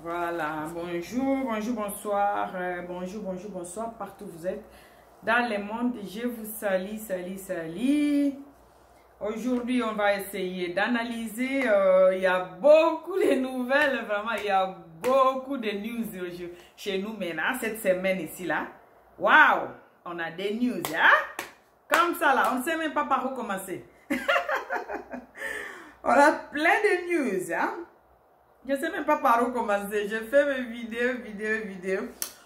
Voilà, bonjour, bonjour, bonsoir, bonjour, bonsoir, partout vous êtes dans le monde, je vous salue, salut. Aujourd'hui, on va essayer d'analyser, il y a beaucoup de nouvelles, vraiment, il y a beaucoup de news chez nous maintenant, cette semaine ici, là. Waouh, on a des news, hein? Comme ça, là, on ne sait même pas par où commencer. On a plein de news, hein? Je ne sais même pas par où commencer. Je fais mes vidéos.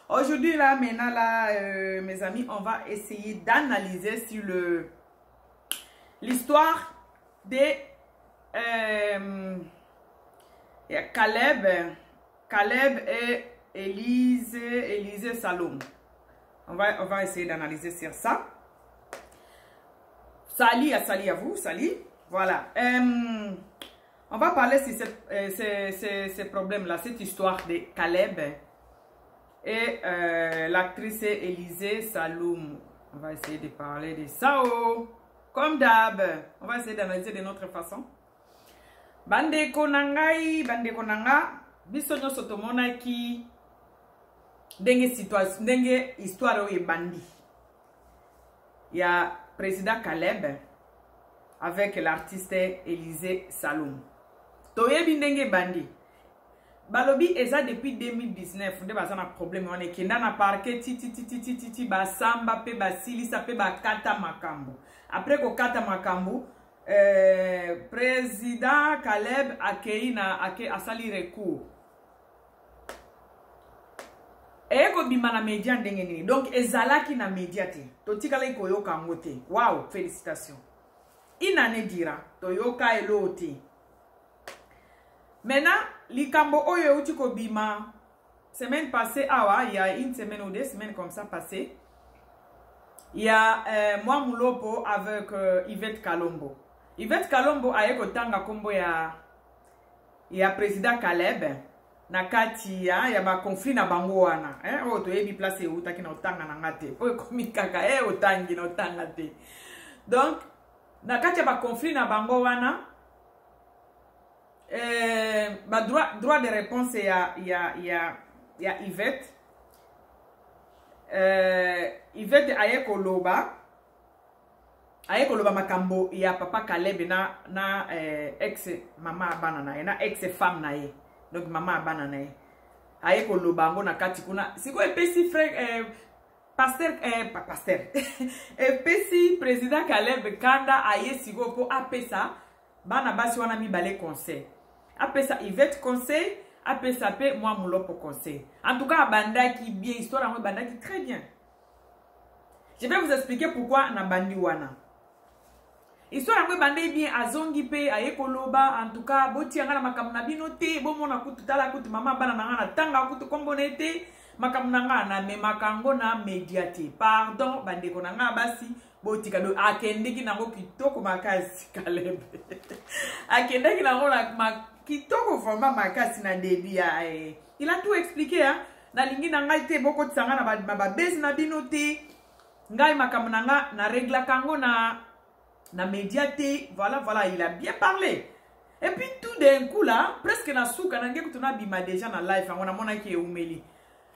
Aujourd'hui, là, maintenant, là, mes amis, on va essayer d'analyser sur l'histoire de Caleb et Élisée Salom. On va essayer d'analyser sur ça. Salut à vous, salut. Voilà. On va parler sur ces problèmes-là, cette histoire de Caleb et l'actrice Élisée Salom. On va essayer de parler de ça. Comme d'hab, on va essayer d'analyser de notre façon. Bande konangai, biso nyoso tomona ki ndenge situation, ndenge histoire oyo bandi. Il y a président Caleb avec l'artiste Élisée Salom. Toyebi ndenge bandi. Balobi eza depuis 2019 nde baza na problème wana kenda na parquet titi basamba pe basilisa pe bakata makambo. Après ko kata makambo, président Caleb asali recours. Eko bima na média ndenge nini. Donc ezalaki na média te. Totikala ikoyoka ngo te. Wow, félicitations. Inane dira toyoka eloti. Maintenant, likambo oyo uti ko bima semaine passée il y a une semaine ou 2 semaines comme ça passé. Il y a moi Mulopo avec Yvette Kalombo. Yvette Kalombo a yeko tanga kombo ya président Caleb na kati ya ba conflit na bango wana. O to yebi place e utaki na otanga na ngate. O komikaka otangi na otanga te. Donc na kati ya ba conflit na bango wana ba droit de réponse ya Yvette. Yvette ayeko loba makambo ya papa Caleb na ex mama abana na ye na ex femme na ye. Donc mama abana na ye ayeko loba ngo na kati kuna siko epesi frère pasteur epesi président Caleb kanda aye siko po apesa bana basi wana mibale conseil apesa Yvette conseil apesa pe moi Mulopo conseil. En tout cas bandaki bien histoire moi bandaki très bien. Je vais vous expliquer pourquoi na bandi wana. Histoire moi bandé bien azongi pe ayekoloba en tout cas boti ngana makamna bino te bomona kutu tala kutu mama bana ngana tanga kutu kombonete makamna ngana me makango na mediate. Pardon bande konanga basi boti kado akendeki nango kitoko makasi Caleb. Akendeki nango na kitoko forma makasi na débit il a tout expliqué hein. Na lingi na ngai te boko tsanga na ba base na bino te ngai makamna na régla kango na médiaté, voilà, il a bien parlé. Et puis tout d'un coup là, presque na souka na ngeko tuna bima déjà na live, on a mona ki eumeli.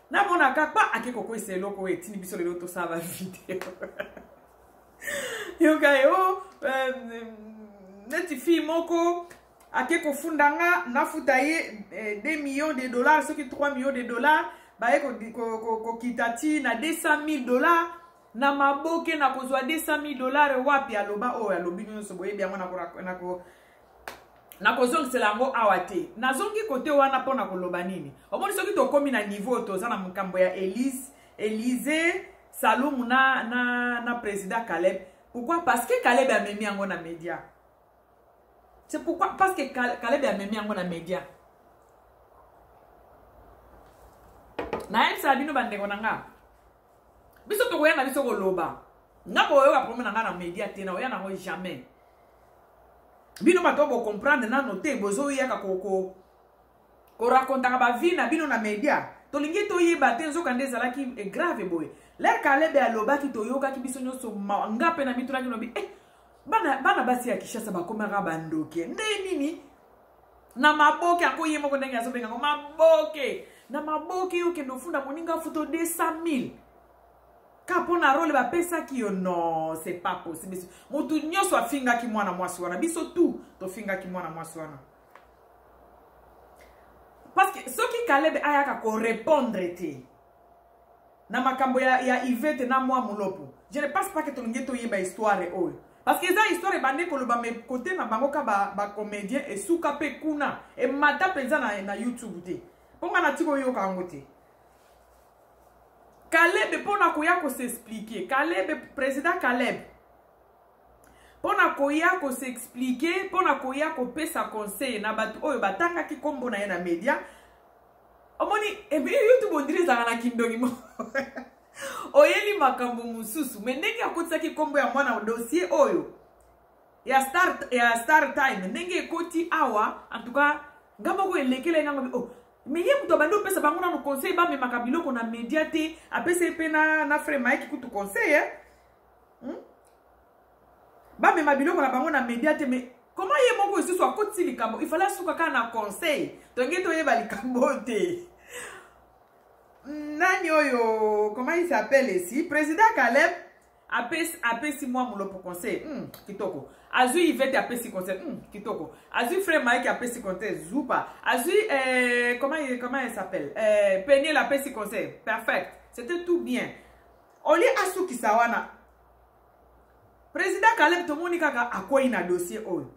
Na mona kapa akeko ko iselo ko etini biso le to ça va vidéo. Yo kayo neti fi moko akeko fundanga na futaye 2 millions de dollars, ce qui 3 millions de dollars, ba ko kitati na $200,000. Na maboke na kozwa $200,000 wapi aloba alobi nyonso boye bia mwana na kozongisela ngo awate nazongi kote wana pona koloba nini omoni soki tokomi na niveau toza na mkambo ya Élisée Salom na président Caleb. Pourquoi? Parce que Caleb a memi yango na média. C'est pourquoi? Parce que Caleb a memi yango na média. Na emsa bino bandeko nanga biso to koyana biso ko loba ngabo yo ka promena na media te na oyana ngo jamais bino bato bo comprendre na noter bozo ya ka ko raconta ba vie na bino na media to lingi to yeba te nzoka ndezala ki e grave boy la Caleb ya loba ki to yoka ki biso nyoso ngape na mituna ki no bi bana basi ya Kishasa ba komera bandoke nde nini Na maboke ako yemo ko ndenge azobenga ngo maboke. Na maboke yo ke ndofunda moninga photo 200,000. Kapona role ba pesa ki yo non, c'est pas possible. Mutu nyoso afinga ki mwana mwasi wana. Biso tout to finga ki mwana mwasi wana. Parce que ce qui Caleb ayaka ko répondre te. Na makambo ya Yvette na moi mulopo. Je ne pense pas que to ngeto yeba histoire oyo. Parce que ça histoire bande ko loba me côté na bango ka ba comédien et suka pe kuna et mata penza na YouTube te. Ponga na tiko yo ka ngote. Caleb pona ko ya ko s'expliquer. Caleb président Caleb. Pona ko ya ko s'expliquer, pona ko ya ko pesa conseil na batu oyo batanga ki kombo na ye na media. Omoni YouTube ondire za na kindongi mo. Oyeli makambo mususu mendenge akotisa ki kombo ya mwana dossier oyo ya Star Time ndenge ekoti awa en tout cas ngamba ko elekele nango oh mais ye muto bando pesa bango na no conseil ba me makabilo ko na media te apese pe na frère Mike kutu conseil ba me mabilo ko na bango na media te mais comment ye moko isusu akoti likambo il fallait suka kana conseil to ngeto ye ba likambo te. Nani oyo, comment il s'appelle ici? Président Caleb apesi moi mulopo conseil. Kitoko. Azu Yvette apesi conseil. Kitoko. Azu frère Mike apesi conseil. Zupa. Azu comment il s'appelle? Peniel apesi conseil. Perfect. C'était tout bien. Oli asu kisawana. Président Caleb tomonika ka akoi na dossier oyo.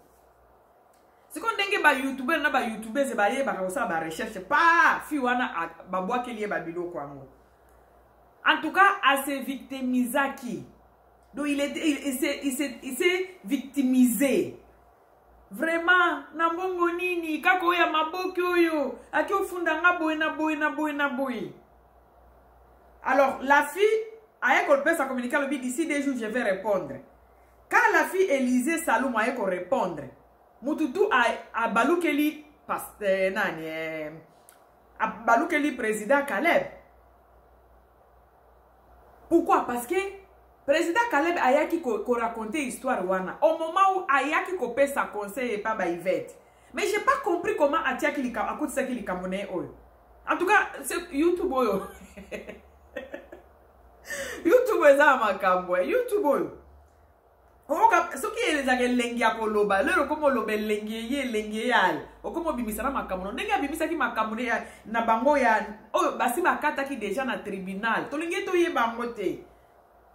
Si on denge ba YouTuber na ba YouTuber se ba ye ba kosa ba recherche pas fi wana ba boa ke lié ba bilo kwa ngo. En tout cas, à se victimisaki. Donc il s'est victimisé. Vraiment na mbongo nini kako ya maboki oyo aki ofunda nga boy na boy. Alors la fille a école sa communiquer le d'ici 2 jours je vais répondre. Quand la fille Élisée Saloum a école répondre Mututu a balukeli a balukeli président Caleb. Pourquoi? Parce que président Caleb a yaki ko raconter histoire wana. Au moment où a yaki ko pesa conseil et pas ba Yvette. Mais j'ai pas compris comment atia ki lika akoti sa ki likamone oyo. En tout cas, c'est YouTube oyo. YouTube eza makambo. YouTube oyo. Ce qui est les agents lengia koloba, le comme lobe lengie yal, o comme bimisa na makamuno, nenga bimisa ki makamuno ya na bango ya, oh basi bakata ki déjà na tribunal, to linge to yeba ngote,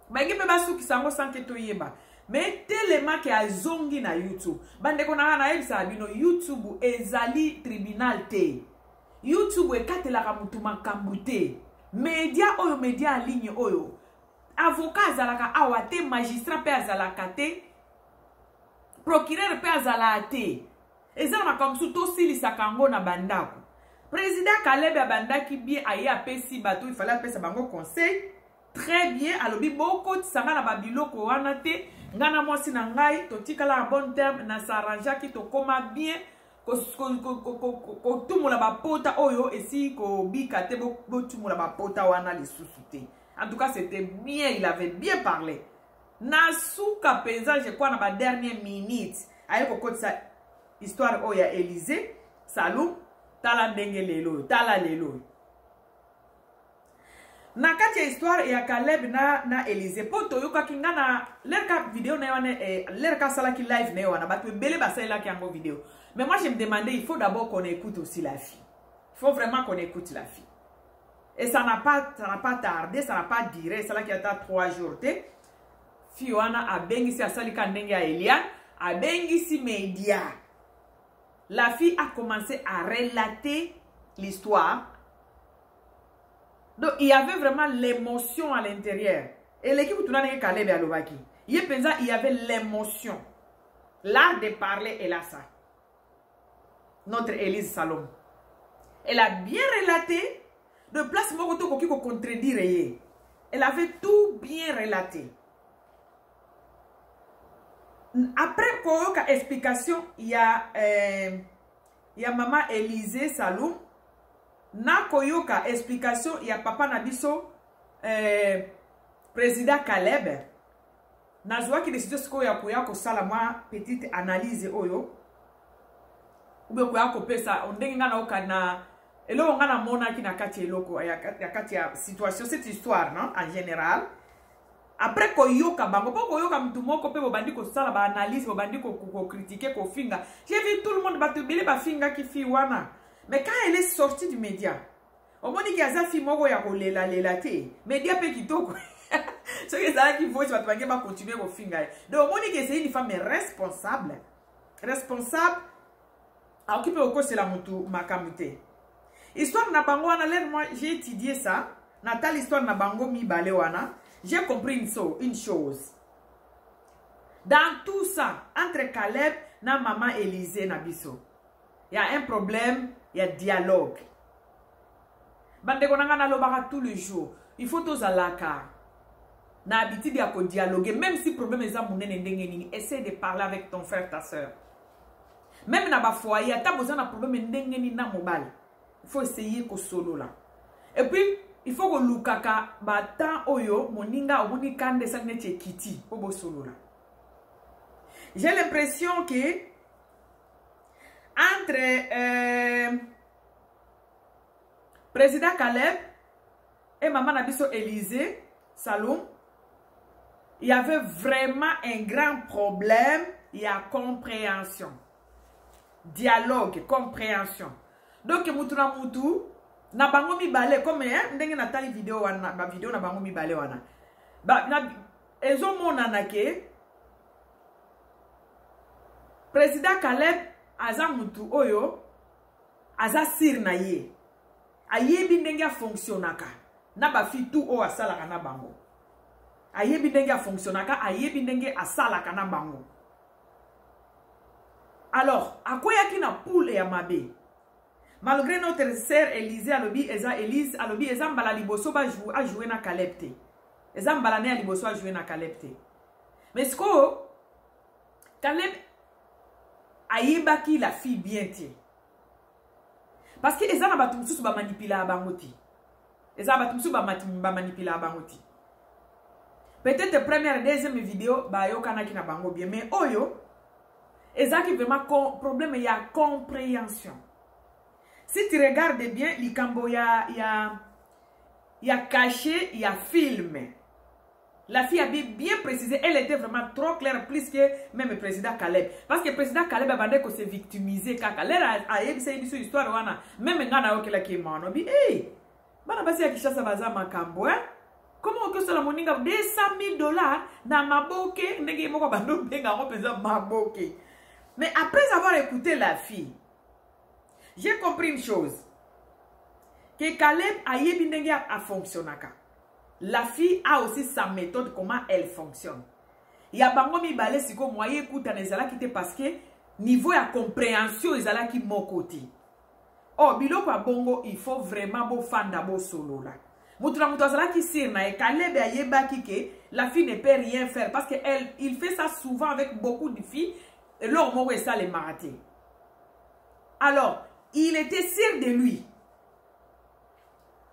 ba ngi pe basu ki sango sanke to yeba, mais tellement que a zongi na YouTube, bande kona na ebisa bino YouTube ezali tribunal te, YouTube e katela ka mutu makambu te, media oyo media en ligne oyo. Avocat azalaka awate, magistrat pe azalaka te, procureur pe azalaka te. Ezala comme sous to silisa kango na bandako. Président Caleb ya bandaki bien aye apesi bato, il fallait apesa bango conseil. Très bien, alobi boko tisanga na babiloko wana te, ngana mwasi na ngai, to tikala en bon terme, na s'arrangea ki to koma bien, ko tumula bapota oyo, esi ko bika te bo tumula bapota wana lisusu te. En tout cas, c'était bien, il avait bien parlé. Nasuka penza, je crois, dans ma dernière minute, avec sa histoire où il y a Élysée, Saloum, tala ndenge lelo, tala lelo. Na kati histoire il y a Caleb na Élysée. Poto yoka kinga na lerka vidéo na yone lerka sala ki live na yone batu bele basai la ki ango vidéo. Mais moi je me demandais, il faut d'abord qu'on écoute aussi la fille. Il faut vraiment qu'on écoute la fille. Et ça n'a pas tardé, ça n'a pas duré, c'est là qu'il y a 3 jours. Fiona a bengisi a salika ndenge a Eliane, a bengisi média. La fille a commencé à relater l'histoire. Donc il y avait vraiment l'émotion à l'intérieur. Et l'équipe tout le monde Caleb et Alobaki. Il y avait l'émotion. L'art de parler est là ça. Notre Élise Salom. Elle a bien relaté. De place mokoto koki ko contredire. Elle avait tout bien relaté. Après koyoka explication, il y a maman Élisée Saloum. Na koyoka explication, il y a papa Nabiso président Caleb. Na joie qui décide ce ko ya koya ko sala moi petite analyse oyo. ou bien koya kopesa ndenge nga na okana eloko nga na mona ki na kati eloko ya kati ya situation cette histoire non en général après koyoka bango po koyoka mtu moko pe bobandi ko sala ba analyse bobandi ko critiquer ko finga j'ai vu tout le monde batubile ba finga ki fi wana mais quand elle est sortie du média au moni ki aza fi moko ya kolela lela te média pe kitoko ce que ça qui faut tu vas continuer ko finga donc au moni que c'est une femme responsable a occupé au c'est la mutu makamute histoire na bango wana l'air moi j'ai étudié ça natal histoire na bango mi balé wana j'ai compris une chose dans tout ça entre Caleb na maman Élisée na biso il y a un problème il y a dialogue bande konanga na lobaka tous les jours il faut tous alaka na habitude ya ko dialoguer même si problème eza munene ndenge nini essaie de parler avec ton frère ta sœur même na ba foyer ata besoin na problème ndenge nini na mobile il faut essayer ko solo là et puis il faut que lukaka ba temps oyo moninga obuni kande sangne kiti po bo solo là j'ai l'impression que entre président Caleb et maman Nabiso Élisée Saloum, il y avait vraiment un grand problème. Il y a compréhension, dialogue, compréhension. Donc mutuna mutu na bango mi balé comme ndenge na tali vidéo wana ba vidéo na bango mi balé wana ba na ezo mona na ke président Caleb aza mutu oyo aza sir na ye ayebi ndenge fonctionnaka na ba fi tout o asalaka na bango ayebi ndenge fonctionnaka ayebi ndenge asalaka na bango alors akoyaki na poule ya mabe malgré notre sœur Élisée alobi eza Élise alobi eza mbala liboso ba jouer na Caleb te eza mbala ne liboso a jouer na Caleb te mais ce que Caleb ayebaki la fille bien te parce que eza na batu mususu ba manipula bango te eza batu mususu ba manipula bango te peut-être première deuxième vidéo ba yokana ki na bango bien mais oyo eza ki vraiment problème ya compréhension. Si tu regardes bien, likambo ya caché, il y a film. La fille a bien précisé, elle était vraiment trop claire, plus que même le président Caleb. Parce que le président Caleb a bandé que c'est victimisé. Kaka, l'air a eu cette histoire, même quand on a eu qui est mort, on a dit, hey, bana basi ya kishasa baza makambo, hein? Comment que cela moninga $200,000 na maboke, ndenge moko bando benga repesa maboke. Mais après avoir écouté la fille, j'ai compris une chose. Que Caleb a yebindenge a fonctionné. La fille a aussi sa méthode, comment elle fonctionne. Il y a bango mi balé si ko moyen écouter nezala kité parce que niveau ya compréhension ezala ki mon côté. Oh biloko bongo il faut vraiment bo fanda bo solo là. Mutuna mutazala ki sir na e Caleb a yebaki que la fille ne peut rien faire parce que il fait ça souvent avec beaucoup de filles et leur mot ça les marater. Alors il était sûr de lui.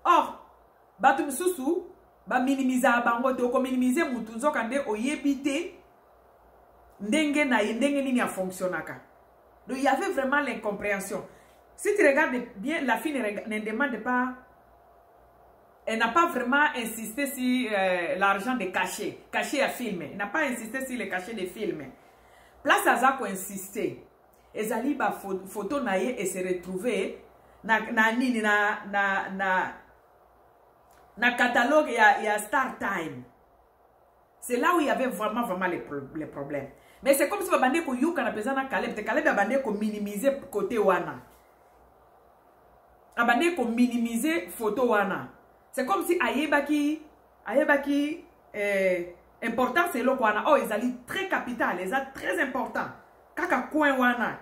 Or, batum susu, ba minimiser bango te ko minimiser mutu nzokande oyebite ndenge na ndenge nini a fonctionnaka. Donc il y avait vraiment l'incompréhension. Si tu regardes bien, la fille ne demande pas, elle n'a pas vraiment insisté sur l'argent de caché à filmer. Elle n'a pas insisté sur le cachet de films. Place à ça qu'on insistait. Ezali ba photo na ye et se retrouver na catalogue ya Star Time. C'est là où il y avait vraiment les problèmes. Mais c'est comme si ba bande ko yuka na pesa na Caleb, te Caleb ba bande ko minimiser côté wana. Abande ko minimiser photo wana. C'est comme si ayebaki important c'est lo wana. Oh, ezali très capital, ezali très important. Kaka coin wana.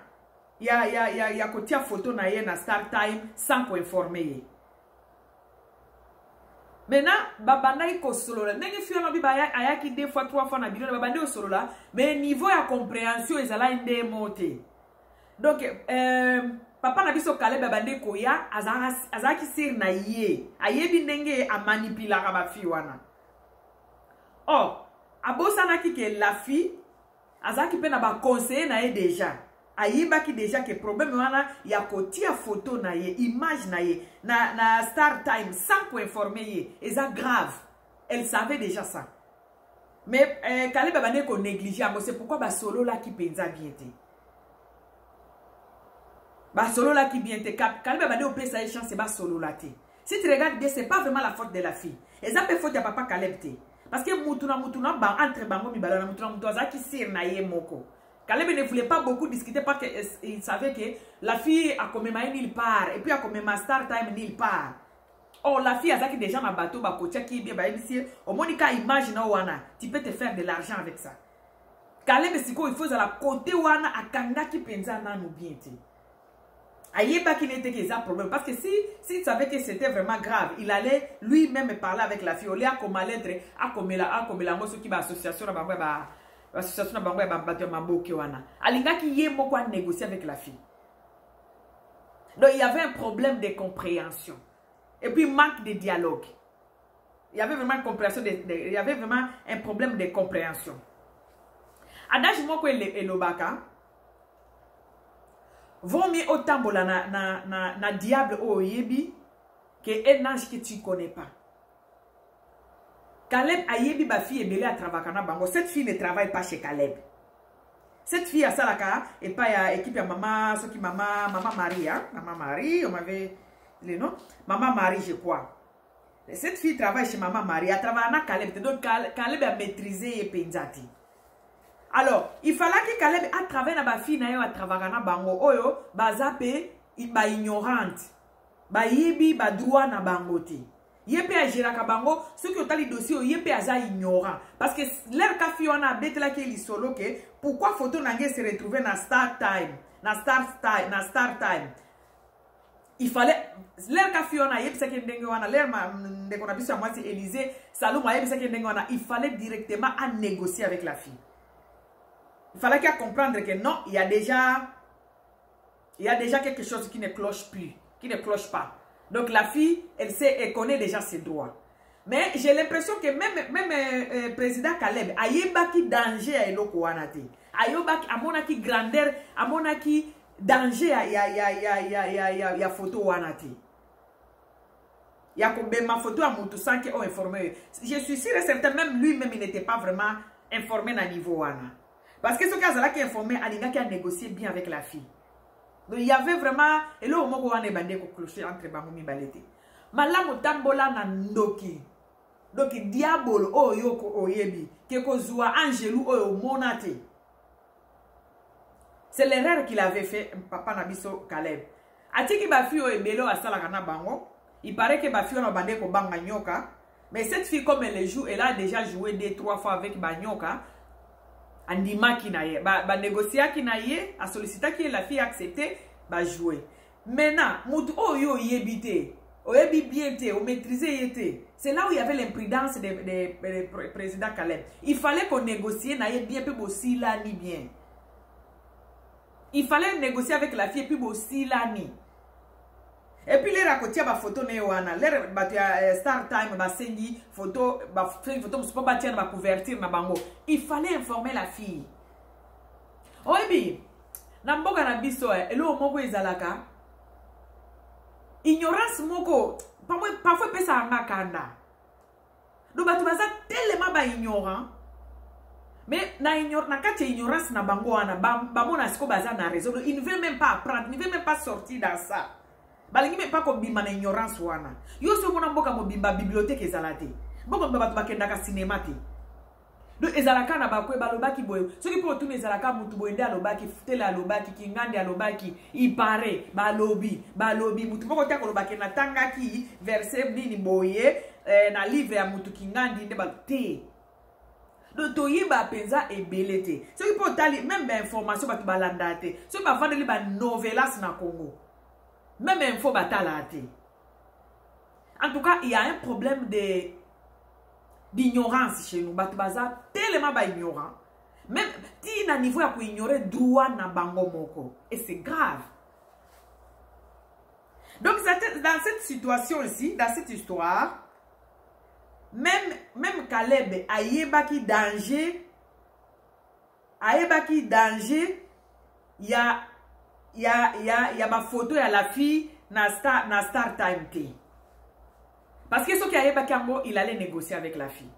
Ya kotia photo na ye na Star Time sans ko informer. Maintenant, babanda iko solo la. Ndenge fiyo na biba ayaki 2 fois 3 fois na bidon babande o solo la, mais niveau ya compréhension ezala inde monte. Donc papa na biso Caleb babande ko ya azaki sir na ye. Ayebi ndenge a manipula ka ba fi wana. Oh, abosa na ki ke la fille azaki pe na ba conseiller na ye déjà. ayebaki déjà que problème wana ya kotia photo na ye, image na ye, na Star Time sans pour informer ye, et ça grave. Elle savait déjà ça. Mais Caleb abane ko négliger, c'est pourquoi ba solo là qui penza bien te. Ba solo là qui bien te. Caleb abane au pesa e chance ba solo là te. Si tu regardes bien, c'est pas vraiment la faute de la fille. Et ça peut faute ya papa Caleb te. Parce que mutuna ba entre bango mi balana mutuna za ki sir na ye moko. Caleb ne voulait pas beaucoup discuter parce qu'il savait que la fille a comme ma nulle part et puis a comme ma Star Time nulle part. Oh, la fille a ça qui déjà ma bateau ba kocha qui bien ba ici au monika imagine wana, tu peux te faire de l'argent avec ça. Caleb siko il faut à la côté wana akanga ki penza na no bien te. Ayeba qui n'était que ça problème parce que si savait que c'était vraiment grave, il allait lui-même parler avec la fille. Au lieu comme lettre a comme la moso qui ba association ba association ba ngwa ba bateau maboke wana. Alinga ki ye moko a négocier avec la fille. Donc il y avait un problème de compréhension. Et puis manque de dialogue. Il y avait vraiment il y avait vraiment un problème de compréhension. Adage moko elobaka. Vaut mieux autant na diable au yebi que un ange que tu connais pas. Caleb a yebi ba fille ebele à travailler na bango. Cette fille ne travaille pas chez Caleb. Cette fille a salaka et pas ya équipe ya maman, ce qui maman Marie, hein? Maman Marie, on m'avait le nom. Maman Marie, je crois. Cette fille travaille chez Maman Marie. Elle travaille à Caleb. Donc Caleb a maîtrisé et penzati. Alors, il fallait que Caleb a travaillé na ba fille na yo a travailler na bango. Oyo, ba zape, ba ignorante. Ba yebi ba droit na bango te. Yepe a géré bango, ceux qui ont les dossiers, yepe a za ignorant. Parce que leur café on a bête là qui est solo que pourquoi photo n'angé se retrouver na Star Time, na Star Time. Il fallait leur café on a yepe ça qui est dengue wana leur de qu'on a vu sur moi c'est Élysée, Salomon yepe ça qui est dengue wana, il fallait directement à négocier avec la fille. Il fallait qu'elle comprendre que non, il y a déjà quelque chose qui ne cloche plus, qui ne cloche pas. Donc la fille, elle connaît déjà ses droits. Mais j'ai l'impression que même président Caleb, ayeba ki danger à eloko wanate. Ayeba ki amona ki grandeur, amona ki danger ya photo wanate. Ya combien ma photo à mutu sans que on informé. Je suis sûr et certain même lui-même il n'était pas vraiment informé à niveau wana. Parce que ce cas là qui est informé, Alinga qui a négocié bien avec la fille. Donc il y avait vraiment et là au moment où on est bandé ko clocher entre bangomi balete. Malamu tambola na ndoki. Donc diabolo o yoko oyebi ke ko zua angelou o monate. C'est l'erreur qu'il avait fait papa Nabiso Caleb. Atiki ba fille o ebelo asala kana bango. Il paraît que ba fille on bandé ko banga nyoka, mais cette fille comme elle joue, elle a déjà joué 2-3 fois avec banyoka. Andima qui n'a ba négocier qui n'a a sollicité que la fille accepté ba jouer. Maintenant, mutu o yo yebite, o yebi bien te, o maîtriser yete. C'est là où il y avait l'imprudence de président Caleb. Il fallait qu'on négocie na bien peu aussi là ni bien. Il fallait négocier avec la fille puis aussi là ni. Et puis les raconter ba photo ne wana, les batia Star Time ba sengi photo ba photo musupo batia ba couverture na bango. Il fallait informer la fille. Oyebi, na mboka na biso elo moko ezalaka. Ignorance moko, parfois pesa anga kanda. Do batu baza tellement ba ignorant. Mais na kati ignorance na bango wana, ba mona siko baza na raison. Il ne veut même pas apprendre, il ne veut même pas sortir dans ça. Balingi me pas ko bimba na ignorance wana. Yo so mona mboka mo bimba bibliothèque ezalate. Mboka mba batu bakenda ka cinéma te. Do ezalaka na bakwe balobaki boyo. Soki po tu ezalaka mutu boyende alobaki futela alobaki kingande alobaki ipare balobi mutu moko ta kolobaki na tangaki verset bini boye na livre ya mutu kingandi nde balte. Do toyiba penza ebelete. Soki po tali même ba information batu balanda te. Soki ba vandeli ba novelas na Congo. Même info batalate. En tout cas, il y a un problème d'ignorance chez nous. Batubaza tellement ba ignorant. Même si na niveau ya ko ignorer droit na bango moko. Et c'est grave. Donc dans cette situation ici, dans cette histoire, même Caleb ayeba ki danger il y a ma photo à la fille na Star Time T. Parce que ce qui arrive à Kango, il allait négocier avec la fille.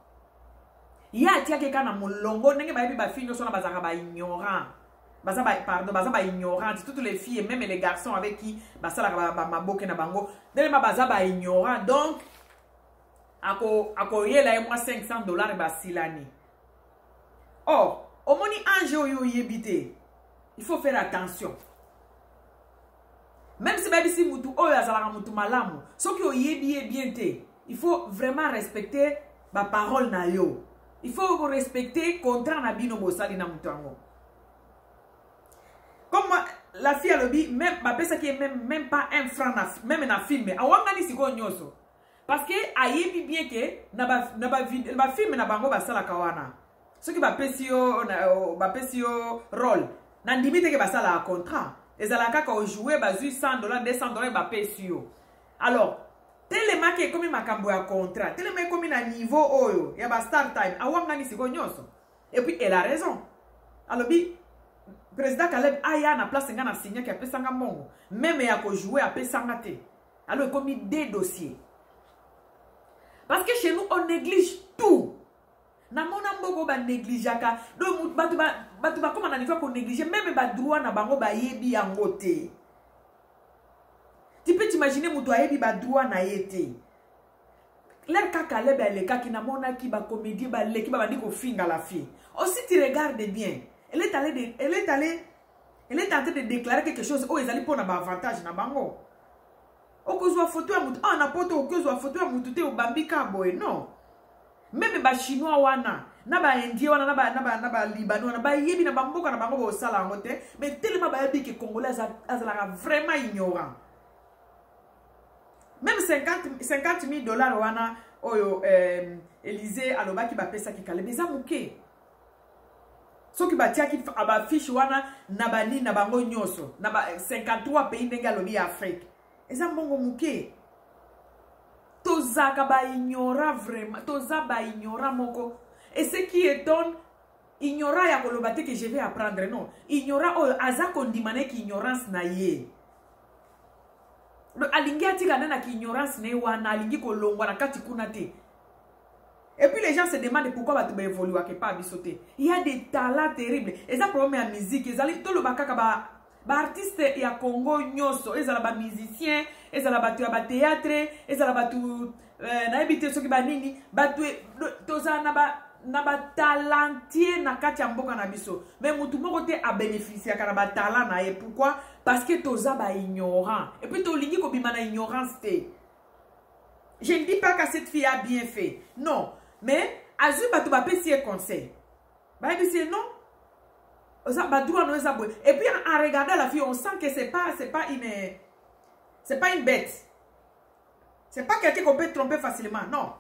Il y a quelqu'un qui a mon longo, n'est pas ma fille, nous sommes ignorants. Pardon, bazaba ignorant. Toutes les filles et même les garçons avec qui basala ma boke na bango, n'est pas bazaba ignorant. Donc, ako yela moi $500 basilani. Or, au moni ange yo yebite, il faut faire attention. Même si baby si mutu oyo azalaka mutu malamu, ce qui oyebi bien te, il faut vraiment respecter ma parole na yo. Il faut respecter contrat na bino bosali na mutu ango. Comme la fille a le dit, même ma pesa qui est même pas un franc même na film, a wangani siko nyoso. Parce que ayebi bien que na film na bango basala kawana. Ce qui va pesio rôle. Na ndimite ke basala a contrat. Ezalaka ka jouer bazu $100, $200 ba pesio. Alors, tellement que comme makambo ya contrat, tellement comme na niveau oyo ya ba Star Time, a wangani siko nyoso. Et puis elle a raison. Alors bi président Caleb aya na place nga na signer ki apesanga mongo. Même ya ko jouer apesanga te. Alors comme des dossiers. Parce que chez nous on néglige tout. Na mona mboko ba négligeaka. Donc batu ba comment na niveau ko négliger même ba droit na bango ba yebi yango te. Tu peux t'imaginer mutu ayebi ba droit na yete. L'air Caleb elle ka ki na mona ki ba comédie ba le ki ba bandi ko finga la fille. Aussi tu regardes bien. Elle est en train de déclarer quelque chose. Oh, ils allaient pour un avantage na bango. O ko zwa photo ya mutu, ah na poto o ko zwa photo ya mutu te o bambika boy, non. Même ba chinois wana, na ba indien wana, na ba libanais wana, ba yebi na bamboka na bango bo sala ngote, mais tellement ba yebi que congolais azala vraiment ignorant. Même $50,000 wana oyo Élysée alobaki ba pesa ki kale beza muke. Ce qui batia qui fiche wana nabani na bango nyoso na 53 pays ndenge lobi Afrique. Eza mbongo muke. Tozaka ba ignora vraiment, toza ba ignora moko. Et ce qui étonne, ignora ya kolobate que je vais apprendre non. Ignora oyo aza kondimane ki ignorance na ye. Alingi atika na ki ignorance na wana alingi kolongwa na kati kuna te. Et puis les gens se demandent pourquoi tu vas évoluer à pas sauter. Il y a des talents terribles. Et ça problème à musique, ils allaient tout le bakaka ba artiste et à Congo nyoso, ils allaient ba musicien, ils allaient ba théâtre, ils allaient ba tout na habité ce qui ba nini, ba toza na ba talentier na kati ya mboka na biso. Mais mutu moko te a bénéficier ka ba talent na ye. Pourquoi? Parce que toza ba ignorant. Et puis to lingi ko bima na ignorance te. Je ne dis pas que cette fille a bien fait. Non. Mais, Azu Batou va payer conseil. Bah, il dit non. Et puis, en regardant la fille, on sent que c'est pas une bête. C'est pas quelqu'un qu'on peut tromper facilement. Non.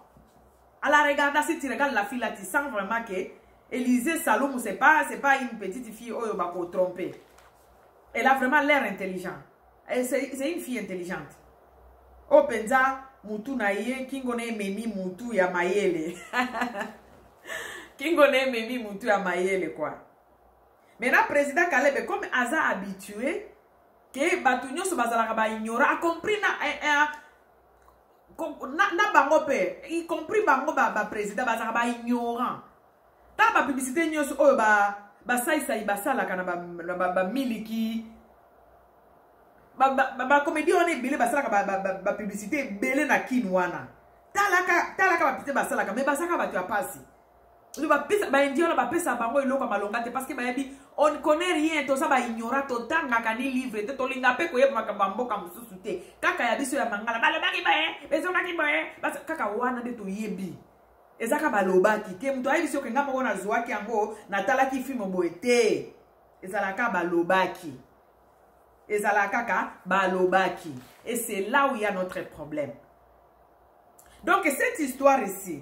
À la regardant, si tu regardes la fille là, tu sens vraiment que Élysée Salomon, c'est pas une petite fille où on va tromper. Elle a vraiment l'air intelligente. C'est une fille intelligente. Oh, Penza. Mutu na ye, kingone memi mutu ya mayele. Kingone memi mutu ya mayele quoi. Maintenant, président Caleb, comme Aza habitué, que Batunyo se bazala ba ignora, a compris na bango pe, y compris bango ba président bazala ba ignorant. Ta ba publicité nyos o ba sai basala kana ba miliki. Ba comédie on est belé basala ba publicité belé na kinwana. Talaka ba pité basala mais basaka ba tu apasi. Le ba pesa ba indio ba pesa bango iloko malongate parce que ba yebi on ne connaît rien to ça ba ignora to tanga kani livre te to linga pe ko yeba makamba mboka mususu te. Kaka ya biso ya mangala ba lobaki ba bezo kaki ba bas kaka wana de to yebi. Ezaka ba lobaki ke mto ayi biso ke ngamo na zwaki yango na talaki film boete. Ezalaka ba lobaki. Ezalakaka balobaki. Et c'est là où il y a notre problème. Donc cette histoire ici,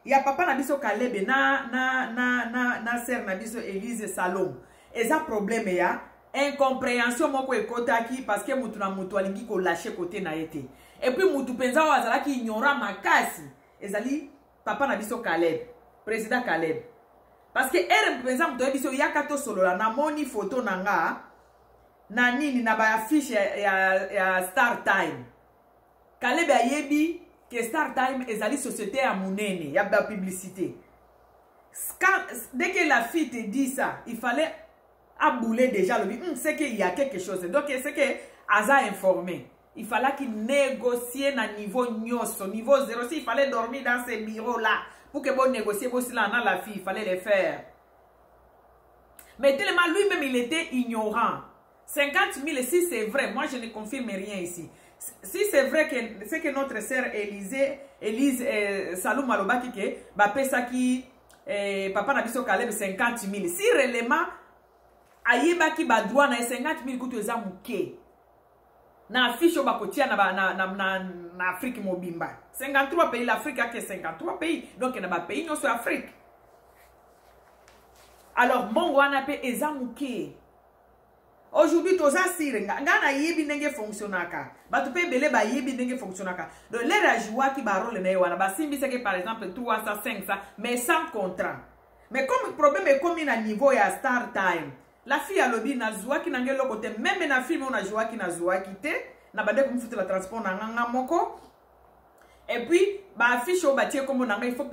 il y a papa nabiso Caleb na sœur nabiso Élise Salom. Et ça problème ya incompréhension moko ekotaki parce que mutu na mutu alingi ko lâcher côté na été. Et puis mutu penza wa azalaki ignorant makasi. Ezali papa nabiso Caleb, président Caleb. Parce que er penza mutu nabiso yakato solo la na moni photo nanga na nini na ba affiche ya Star Time. Caleb ayebi que Star Time ezali société ya munene ya ba publicité. Dès que la fille te dit ça, il fallait abouler déjà le c'est qu'il y a quelque chose. Donc c'est que Aza informé. Il fallait qu'il négocie à niveau nyos, niveau 0. Il fallait dormir dans ces bureaux-là. Pour que bon négocier aussi là dans la fille, il fallait les faire. Mais tellement lui-même, il était ignorant. 50 000, si c'est vrai, moi je ne confirme rien ici. Si c'est vrai que c'est que notre sœur Élise Salou Malobaki que bapesa qui papa na biso Caleb 50 000. Si réellement ayeba ki ba droit na 50 000 kutu eza muke. Na affiche bakotia na Afrique mobimba. 53 pays, l'Afrique a que 53 pays. Donc, il y a des pays non sur Afrique. Alors, mon wana pe ezamuke. Aujourd'hui, toza sire ngana yebi ndenge fonctionnaka. Batu pe bele ba yebi ndenge fonctionnaka. Donc, les rajouas qui barole na wana ba simbi c'est que par exemple 3 ça 5 ça mais sans contrat. Mais comme le problème est comme à niveau ya Star Time. La fille a lobby na zoa ki nangelo côté même na film on a joa ki na zoa ki te na bade comme foutre la transport na nganga moko. Et puis ba affiche au bâtir comme on a il faut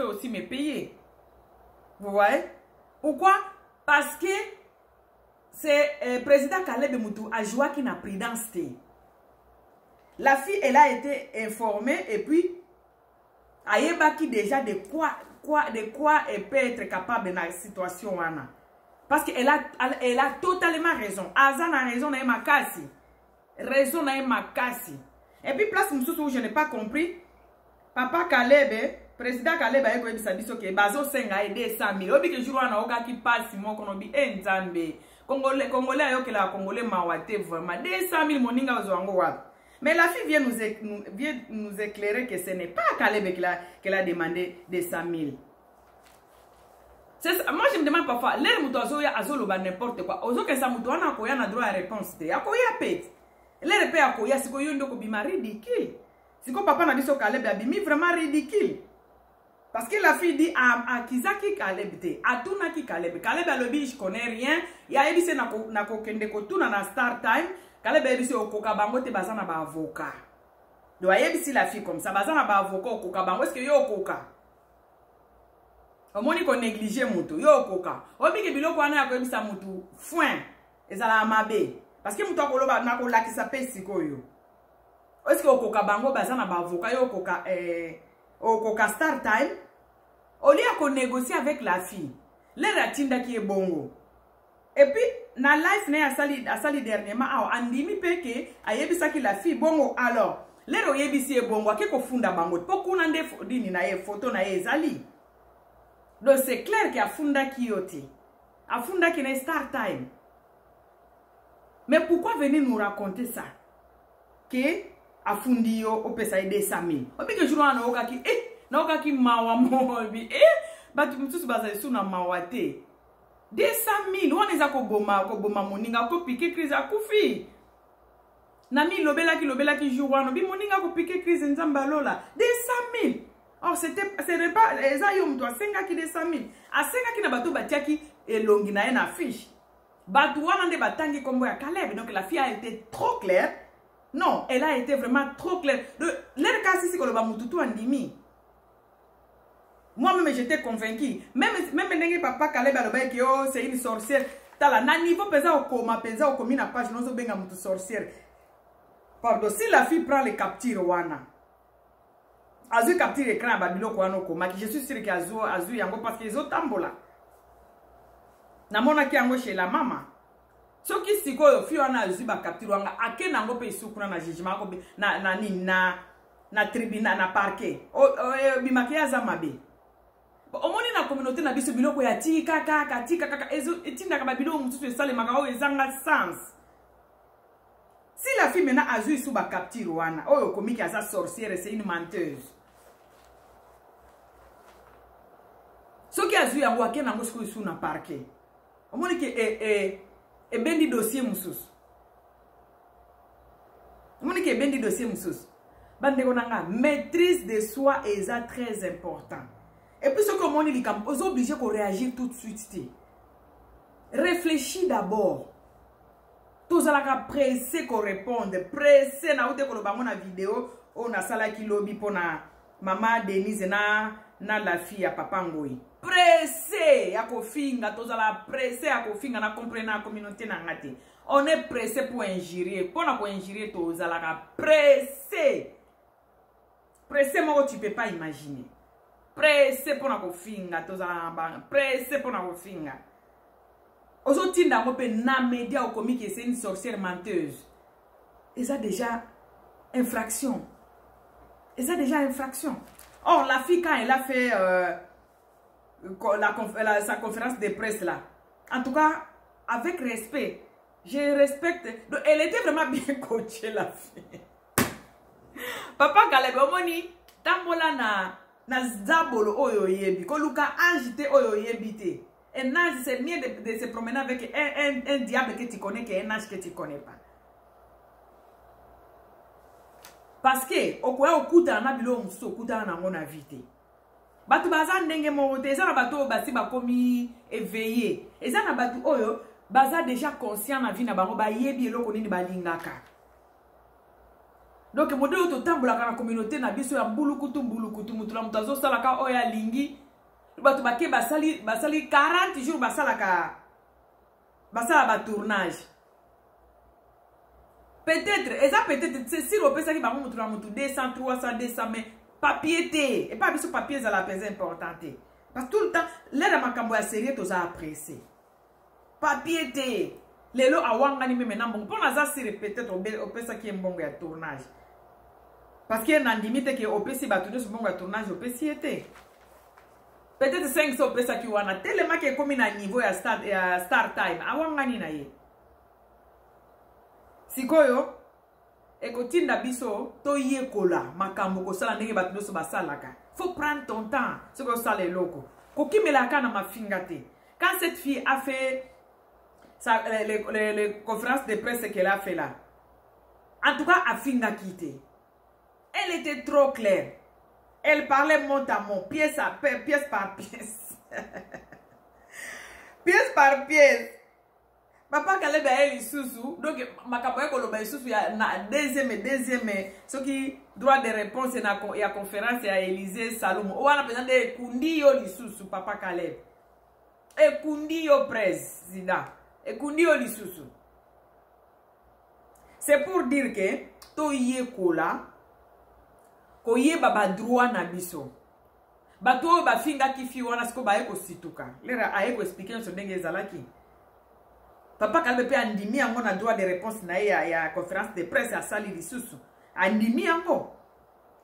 aussi me payer. Vous voyez? Pourquoi? Parce que c'est président Caleb Moutou a joué qui n'a prudence. La fille elle a été informée et puis ayeba qui déjà de quoi elle peut être capable dans la situation wana. Parce qu'elle a totalement raison. Azan a raison na makasi. Raison na makasi. Et puis place où je n'ai pas compris. Papa Caleb, président Caleb a dit que bazo senga aide 100 000. Obi que jour na oka ki passe mon konobi enzambe. Congolais ayo que la Congolais mawate vraiment 200 000 moninga ozwango wapi. Mais la fille vient nous éclairer que ce n'est pas Caleb qu'elle a demandé 200 000. Moi je me demande parfois, l'air moutozo ya azoloba n'importe quoi. Ozo que ça moutoana akoya na droit à réponse te. Akoya pet. L'air pe akoya siko yondo ko bima ridicule. Siko papa na biso Caleb abimi vraiment ridicule. Parce que la fille dit à Kizaki Caleb te. Atuna ki Caleb. Caleb a lobby je connais rien. Ya ebise na ko kende ko tuna na Star Time. Caleb ebise okoka bango te bazana ba avocat. Do ayebisi la fille comme ça bazana ba avocat okoka bango est-ce que yo okoka? Omoni ko négliger mutu yo koka obi ke biloko wana ya koyebisa mutu foin ezala mabe parce que mutu akoloba na ko lakisa pe sikoyo est-ce que okoka bango bazana ba avocat yo okoka Star Time oli ya ko négocier avec la fille le ratinda ki ebongo et puis na life na asali dernièrement andimi pe ke ayebisa ki la fille bongo alors le oyebisi ebongo akeko funda bango pokuna nde dini na ye photo na ye ezali. Donc c'est clair qu'il y a Funda Kiyoti. A Funda qui est Star Time. Mais pourquoi venir nous raconter ça? Que a Fundio au PSAID 200 000. Au pique jour na oka ki na oka ki mawa mobi batu mtusu baza su na mawate 200 000 wana za ko boma moninga ko pique crise akufi. Na mi lobela ki jour wana bi moninga ko pique crise nzamba lola 200 000. Or, ce n'est pas les ayom toi, 5 qui de 100 000. À 5 qui n'a pas tout batiaki et longi na une affiche. Batouana de batangi comme à Caleb. Donc la fille a été trop claire. Non, elle a été vraiment trop claire. L'air cas ici que le bamoutou andimi. Moi-même j'étais convaincu. Même papa Caleb a le que oh c'est une sorcière. Tala na niveau pesa au coma pesa au commune à page non so benga moutou sorcière. Pardon, si la fille prend les captures wana. Azu capture écran babilo ko anoko maki je suis sûr que azu yango parce que zo tambola na mona ki yango chez la mama soki sikoyo fi wana azu ba capture wanga akena ngo pe isukuna na jugement ko na tribunal na parquet bimaki aza mabe omoni na communauté na biso biloko ya tika kaka ezo etinda ka babilo mutusu esale makao ezanga sens. Si la fille maintenant a joué sous ba capture wana, oh komiki asa sorcière, c'est une menteuse. Ce qui a joué en wake na ngosko sous na parquet. On moni que e bendi dossier musus. On moni que bendi dossier musus. Bande konanga maîtrise de soi est très important. Et puis ce que moni li kam os obligé qu'on réagir tout de suite. Réfléchis d'abord. Tous la pressé qu'on réponde. Pressé na oute ko ba na vidéo on a sala ki lobby pour na maman Denise na la fille à papa Ngoi. Pressé ya ko finga tous la pressé ya ko finga na comprendre la communauté na ngati. On est pressé pour injurier. Pour na ko injurier tous la pressé. Pressé moi tu peux pas imaginer. Pressé pour na ko finga tous la pressé pour na ko finga. Aujourd'hui, dans le média au comique, c'est une sorcière menteuse. Et ça déjà infraction. Et ça déjà infraction. Or, la fille, quand elle a fait sa conférence de presse là, en tout cas, avec respect, je respecte. Donc, elle était vraiment bien coachée, la fille. Papa Caleb, omoni, tambola na zabolo oyo yebi, koluka agité oyo yebite. Un âge, c'est mieux de se promener avec un diable que tu connais qu'un âge que tu ne connais pas. Parce que, au quoi au coup d'un abilo, on se coupe dans mon invité. Batu bazan denge morote, et ça n'a pas basi ba komi éveillé. Et ça n'a pas tout oyo, baza déjà conscient na vie na bango ba yebi eloko nini balingaka. Donc modèle to tambola na communauté na biso ya mbulukutu mutula mutazo salaka oya lingi. Batu bake basali 40 jours basala ba tournage. Peut-être, et ça peut-être, c'est si on peut ça qui va vous 200, 300, 200, mais papier té. Et pas bien papier ça la pèse importante. Parce que tout le temps, l'air à ma cambo à série, tout ça apprécié. Papier té. Les lots à wangani maintenant, bon, pour la ça c'est peut-être on peut ça qui est bon à tournage. Parce qu'il y a un limite que on peut si battre sur bon à tournage, on peut s'y être. Peut-être 500 pesa qui wana tellement que comme na niveau ya start time awangani na ye sikoyo ekotinda biso to yekola makambo ko sala ndenge batu so basalaka. Faut prendre ton temps ce que ça les locaux kokimela kana mafinga te. Quand cette fille a fait les conférences de presse qu'elle a fait là, en tout cas afinga quitté, elle était trop claire. Elle parlait mot à mot, pièce par pièce. Pièce par pièce. Papa Caleb elle sous donc ma capoe koloba sous ya na deuxième ce qui droit de réponse na ya conférence à Élysée Salomo. On a présenté kundi yo lisusu papa Caleb. Et kundi yo président. Et kundi yo lisusu. C'est pour dire que to yekola koye baba droit na biso. Bato ba finga kifi wana siko ba eko situka. Lera a eko expliquer sur ndenge ezalaki. Papa Caleb pe andimi yango na droit de réponse na ya conférence de presse à sali lisusu. Andimi yango.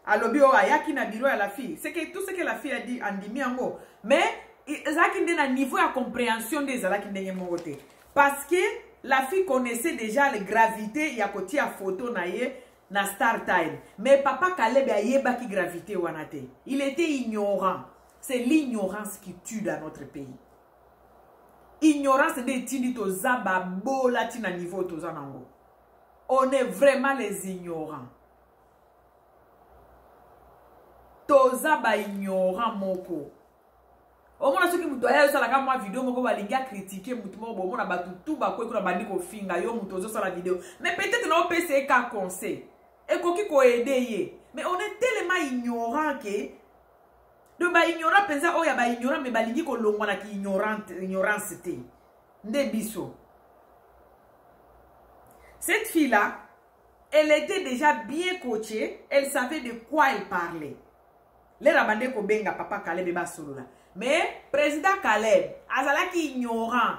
Alobi o ayaki na bureau ya la fille. C'est que tout ce que la fille a dit andimi yango. Mais ezalaki ndena niveau ya compréhension des ezalaki ndenge mongote. Parce que la fille connaissait déjà la gravité ya kotia photo na ye na Star Time. Mais papa Caleb a yeba ki gravité wanate. Il était ignorant. C'est l'ignorance qui tue dans notre pays. Ignorance de tini to zaba bola tina niveau to zanango. On est vraiment les ignorants. To zaba ignorant moko. Au moins ceux qui m'doya yo sala ka moi vidéo moko balinga critiquer mutumo bo mona batu tout ba ko na bandi ko finga yo mutozo sala vidéo. Mais peut-être no PC ka conseil. Et koki ko aider. Mais on est tellement ignorant que de ba ignorant pensa o ya ba ignorant mais balingi ko longwa na ki ignorance te. Nde biso. Cette fille là, elle était déjà bien coachée, elle savait de quoi elle parlait. Les rabande ko benga papa Caleb ba solo là. Mais président Caleb azalaki ignorant.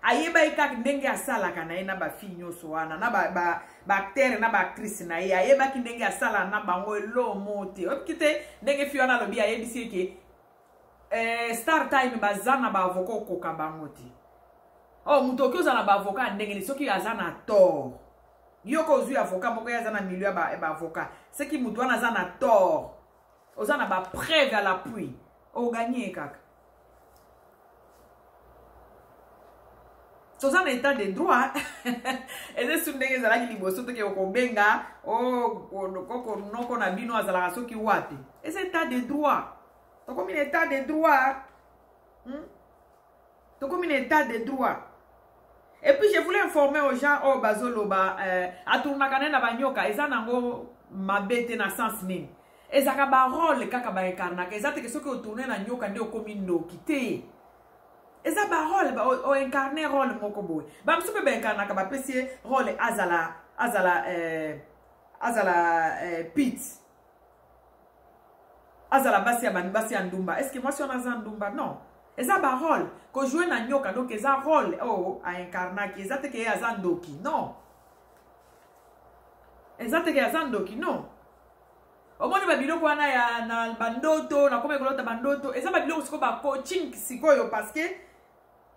Ayeba ikak ndenge asala kana na ba fille nyoso wana na ba acteur na ba actrice na ye ayeba ki ndenge asala na bango elo mote okite ndenge fille wana lobi ayebisi ke Star Time bazana ba avocat ko kabangoti. Oh muto kyoza na ba avocat ndenge ni soki azana tort. Yoko zu avocat moko yazana milieu ba avocat. Ce qui muto wana azana tort. Ozana ba preuve à l'appui. O gagner kaka. Tous en état de droit, et c'est ce que zala ki liboso to ke okobenga o koko noko na bino azala soki wapi. Et c'est état de droit. To comme un état de droit. To comme un état de droit. Et puis je voulais informer aux gens oh bazoloba atournaka na banyoka eza nango mabete na sens nini. Ezaka ba rôle kaka ba incarnaka ezate ke soki otourner na nyoka nde okomi ndoki te. Eza ba rôle o incarner rôle moko boy. Ba msupe ba incarnaka ba pesi rôle azala Pete. Azala basi ya basi ya ndumba. Est-ce que moi si on a ndumba non. Eza ba rôle ko jouer na nyoka donc eza rôle oh a incarner ki ezate ke azandoki non. Ezate ke azandoki non. Omoni ba biloko wana ya na bandoto na kome kolota bandoto eza ba biloko siko ba coaching sikoyo parce que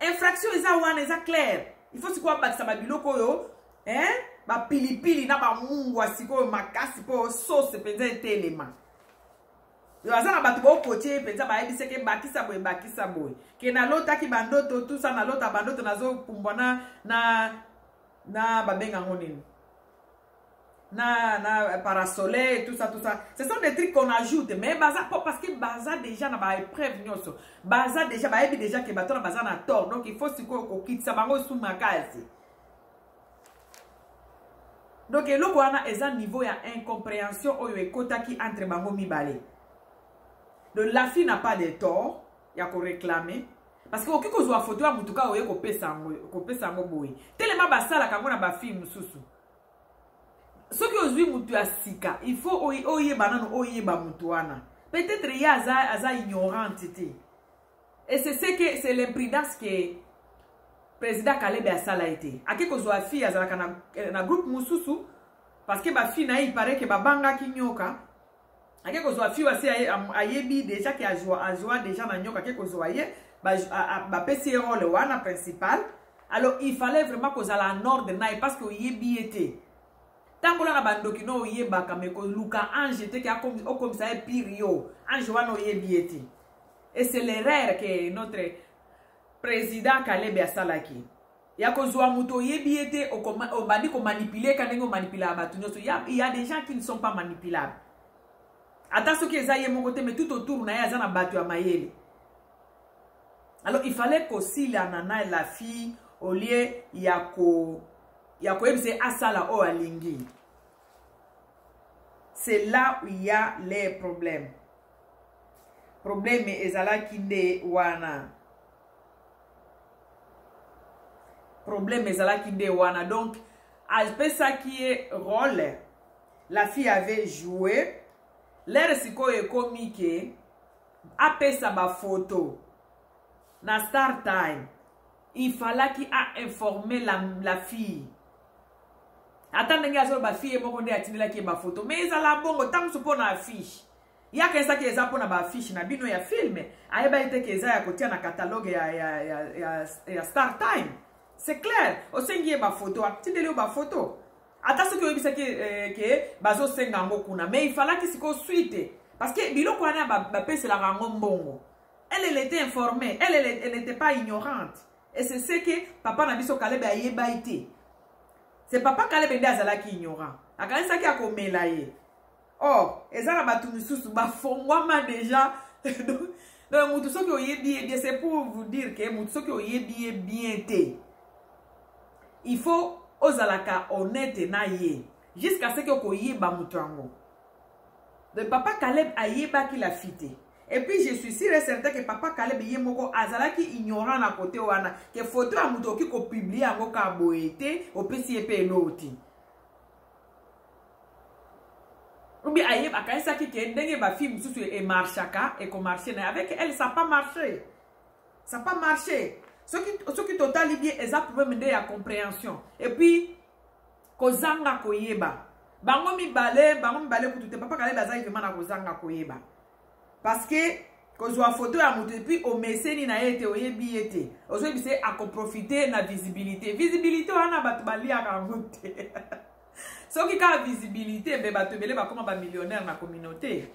infraction eza wana eza clair. Il faut siko ba sa ba biloko yo ba pilipili na ba mungwa sikoyo makasi po sauce penza etelema. Yo azana batu bo koche penza ba ebise ke bakisa boy ke na lota ki bandoto tout ça na lota bandoto nazo pumbwana na babenga ngonini na parasoleil tout ça ce sont des trucs qu'on ajoute mais baza parce que baza déjà na ba épreuve nyoso baza déjà ba ebi déjà ke bato na baza na tort donc il faut siko ko kitsa bango sous makasi. Donc eloko wana eza niveau ya incompréhension oyo ekotaki entre bango mibale. Donc la fille n'a pas de tort, il y a qu'on réclamer. Parce que au kiko zwa photo ya mutuka oye ko pesa ngo boy. Tellement basala kango na ba fille mususu. Soki ozwi mutu ya sika, il faut oye banano oye ba mutu wana. Peut-être il y a aza ignorante te. Et c'est l'imprudence que président Kalebe asala été. Akiko zwa fille azala na groupe mususu parce que ba fille na il paraît que ba banga kinyoka. Akeko zwa fi wasi ayebi déjà ki azwa déjà na nyoka akeko zwa ye ba pesi rôle wana principal. Alors il fallait vraiment que ça la nord de naï parce que yebi était tango la bandoki no yeba kameko luka ange te ka comme ça pire yo ange wana yebi était. Et c'est l'erreur que notre président Kalebe asalaki. Ya ko zwa muto yebi était au bandi ko manipuler kanengo manipuler abatu nyoso il y a des gens qui ne sont pas manipulables. Attention que ça y est mon côté mais tout autour na ya na batu ya mayele. Alors il fallait qu'aussi la nana et la fille au lieu yako ebise asala o alingi. C'est là où il y a les problèmes. Problème ezala kinde wana. Problème ezala kinde wana donc aspect ça qui est rôle la fille avait joué. L'air siko ekomi ke apesa ba photo na Star Time. Il fallait qu'il a informé la fille. Attendez que ba fille moko nde atinela ki ba photo. Mais ça la bongo tam supo na affiche. Ya kesa ke za pona ba affiche na bino ya film. Ayeba ite ke za ya kotia na catalogue ya Star Time. C'est clair. Osengi ba photo, atindele ba photo. Attention que obisa que bazo senga ngokuna mais il fallait que siko suite parce que biloko wana ba pese la rango mbongo. Elle était informée, elle n'était pas ignorante. Et c'est ce que papa na biso Kalebe ayeba ite. C'est papa Kalebe nde azala ki ignorant. Akanisa ki akomela ye. Oh, ezana batu misusu ba fongwama déjà. Donc mutu soki oyebi c'est pour vous dire que mutu soki oyebi bien te. Il faut ozalaka honnête na ye jusqu'à ce que ko yeba mutango. Le papa Kaleb ayeba ki la fite. Et puis je suis sûr et certain que papa Kaleb yemoko azalaki ignorant na côté wana que photo a mutoki ko publier ngo ka boete o pesi epe loti. Ubi ayeba kanisa ki ke ndenge ba film susu e marchaka et ko marcher na avec elle ça pas marché. Ça pas marché. Ce qui total bien est un problème de la compréhension. Et puis, kozanga koyeba. Bango mi bale pour tout papa Kalebe bazali vraiment na kozanga koyeba. Parce que kozwa photo ya mutu et puis au meseni na yete oyebi yete. Ozo bise ako profiter na visibilité. Visibilité wana batu bali akangote. So ki ka visibilité be batu bele ba koma ba millionnaire na communauté.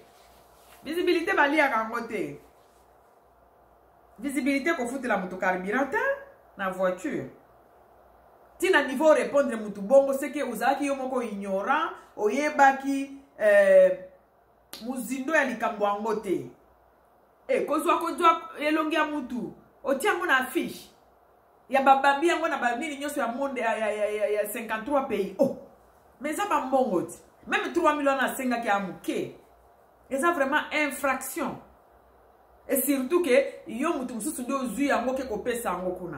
Visibilité bali akangote. Visibilité qu'on fout la moto carburateur na voiture. Si na niveau répondre mutu bongo c'est que uzaki yomoko ignorant oyebaki muzindo ya likambo angote. Kozwa elongi ya mutu otiango na affiche. ya babambi yango na babini nyonso ya monde ya 53 pays. Oh, mais ça pas mbongo ti. Même 3 millions na senga ki amuke. Et ça vraiment infraction. Et surtout que yo mutu mususu ndo zui yango ke kopesa yango kuna.